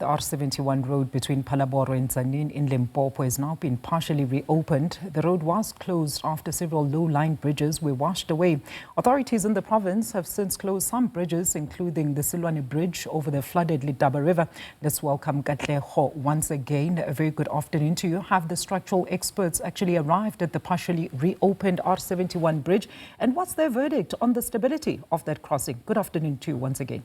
The R71 road between Phalaborwa and Tzaneen in Limpopo has now been partially reopened. The road was closed after several low-lying bridges were washed away. Authorities in the province have since closed some bridges, including the Selwane bridge over the flooded Letaba River. Let's welcome Katlego once again. A very good afternoon to you. Have the structural experts actually arrived at the partially reopened R71 bridge? And what's their verdict on the stability of that crossing? Good afternoon to you once again.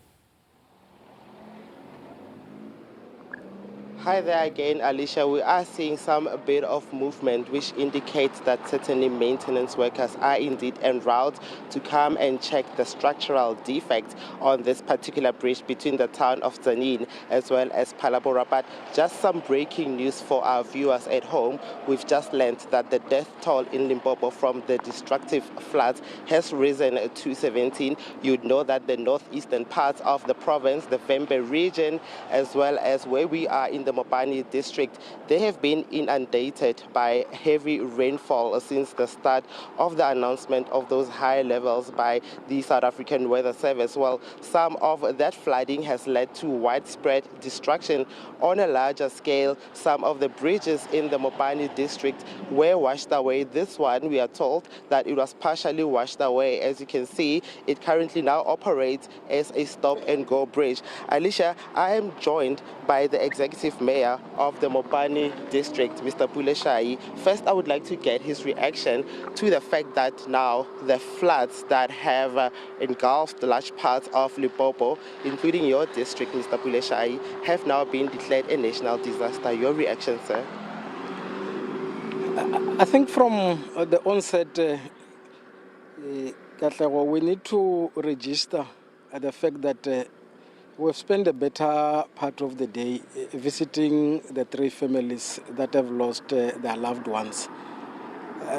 Hi there again, Alicia. We are seeing some bit of movement, which indicates that certainly maintenance workers are indeed en route to come and check the structural defects on this particular bridge between the town of Tzaneen as well as Phalaborwa. But just some breaking news for our viewers at home. We've just learned that the death toll in Limpopo from the destructive floods has risen to 17. You'd know that the northeastern parts of the province, the Vembe region, as well as where we are in the Mopani district, they have been inundated by heavy rainfall since the start of the announcement of those high levels by the South African Weather Service. Well, some of that flooding has led to widespread destruction on a larger scale. Some of the bridges in the Mopani district were washed away. This one, we are told that it was partially washed away. As you can see, it currently now operates as a stop-and-go bridge. Alicia, I am joined by the executive mayor of the Mopani district, Mr. Puleshai. First, I would like to get his reaction to the fact that now the floods that have engulfed large parts of Limpopo, including your district, Mr. Puleshai, have now been declared a national disaster. Your reaction, sir? I think from the onset, Katlego, we need to register the fact that we've spent a better part of the day visiting the three families that have lost their loved ones.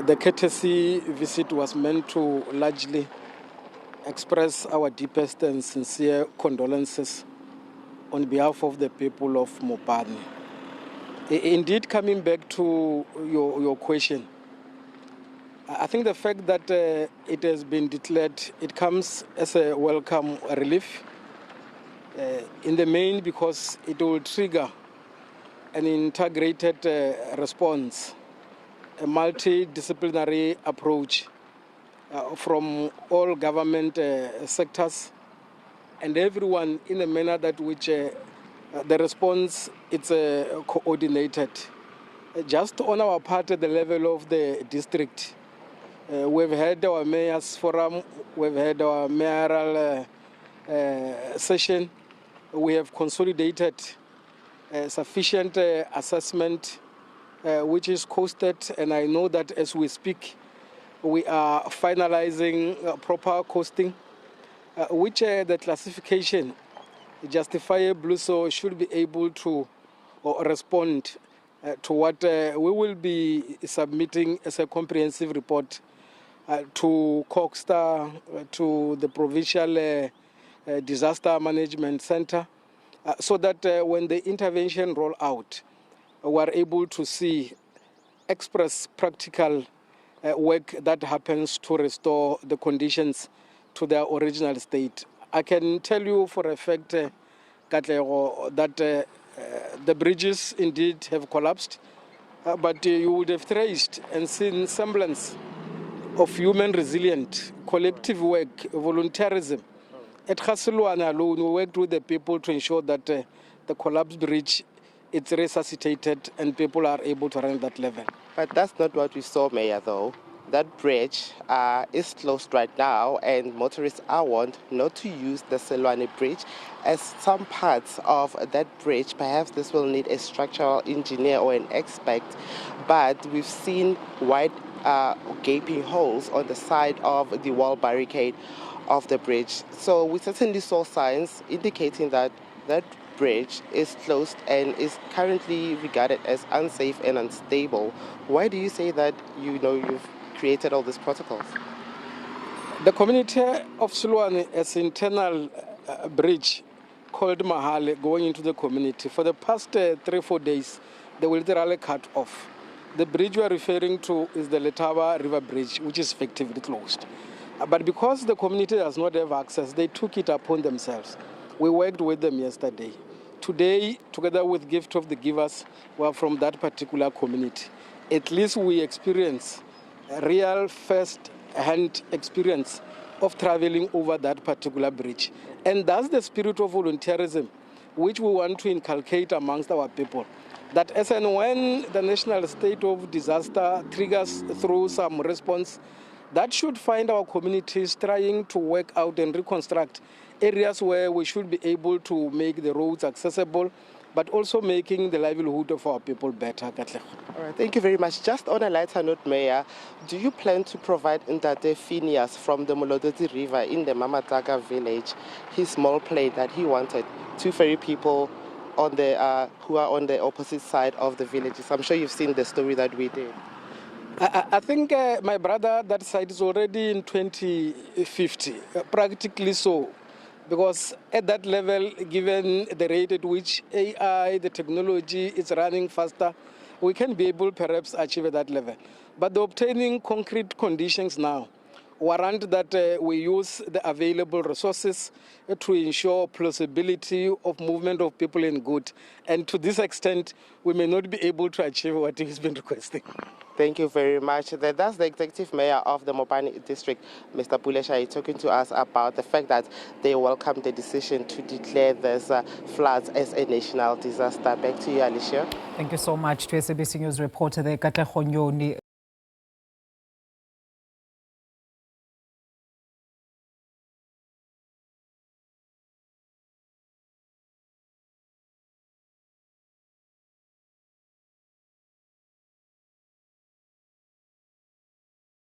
The courtesy visit was meant to largely express our deepest and sincere condolences on behalf of the people of Mopani. Indeed, coming back to your question, I think the fact that it has been declared, it comes as a welcome relief. In the main, because it will trigger an integrated response, a multidisciplinary approach from all government sectors and everyone in a manner that which the response is coordinated. Just on our part at the level of the district, we've had our mayor's forum, we've had our mayoral session. We have consolidated sufficient assessment which is costed, and I know that as we speak we are finalizing proper costing, which the classification justifiable so should be able to respond to what we will be submitting as a comprehensive report to COGSTA, to the provincial Disaster Management Center, so that when the intervention roll out, we are able to see express practical work that happens to restore the conditions to their original state. I can tell you for a fact, Katlego, that the bridges indeed have collapsed, but you would have traced and seen semblance of human resilient collective work, volunteerism. At Selwane alone, we worked with the people to ensure that the collapsed bridge is resuscitated and people are able to run that level. But that's not what we saw, Mayor, though. That bridge is closed right now, and motorists are warned not to use the Selwane bridge, as some parts of that bridge, perhaps this will need a structural engineer or an expert, but we've seen wide gaping holes on the side of the wall barricade of the bridge. So we certainly saw signs indicating that that bridge is closed and is currently regarded as unsafe and unstable. Why do you say that you've created all these protocols? The community of Selwane has an internal bridge called Mahale going into the community. For the past 3-4 days, they will literally cut off. The bridge we are referring to is the Letaba River bridge, which is effectively closed. But because the community does not have access, they took it upon themselves. We worked with them yesterday Today, together with Gift of the Givers, who are from that particular community, at least we experience a real first-hand experience of traveling over that particular bridge. And that's the spirit of volunteerism, which we want to inculcate amongst our people. That as and when the national state of disaster triggers through some response, that should find our communities trying to work out and reconstruct areas where we should be able to make the roads accessible, but also making the livelihood of our people better. Katlego. All right, thank you very much. Just on a lighter note, Mayor, do you plan to provide Ntate Phineas from the Molodoti River in the Mamataka village his small plane that he wanted to ferry people on the who are on the opposite side of the villages? I'm sure you've seen the story that we did. I think, my brother, that site is already in 2050, practically so. Because at that level, given the rate at which AI, the technology is running faster, we can be able perhaps achieve that level. But the obtaining concrete conditions now warrant that we use the available resources to ensure plausibility of movement of people in good. And to this extent, we may not be able to achieve what he's been requesting. Thank you very much. That's the Executive Mayor of the Mopani District, Mr. Puleshai, talking to us about the fact that they welcome the decision to declare this floods as a national disaster. Back to you, Alicia. Thank you so much to SABC News reporter there, Katlego Nyoni.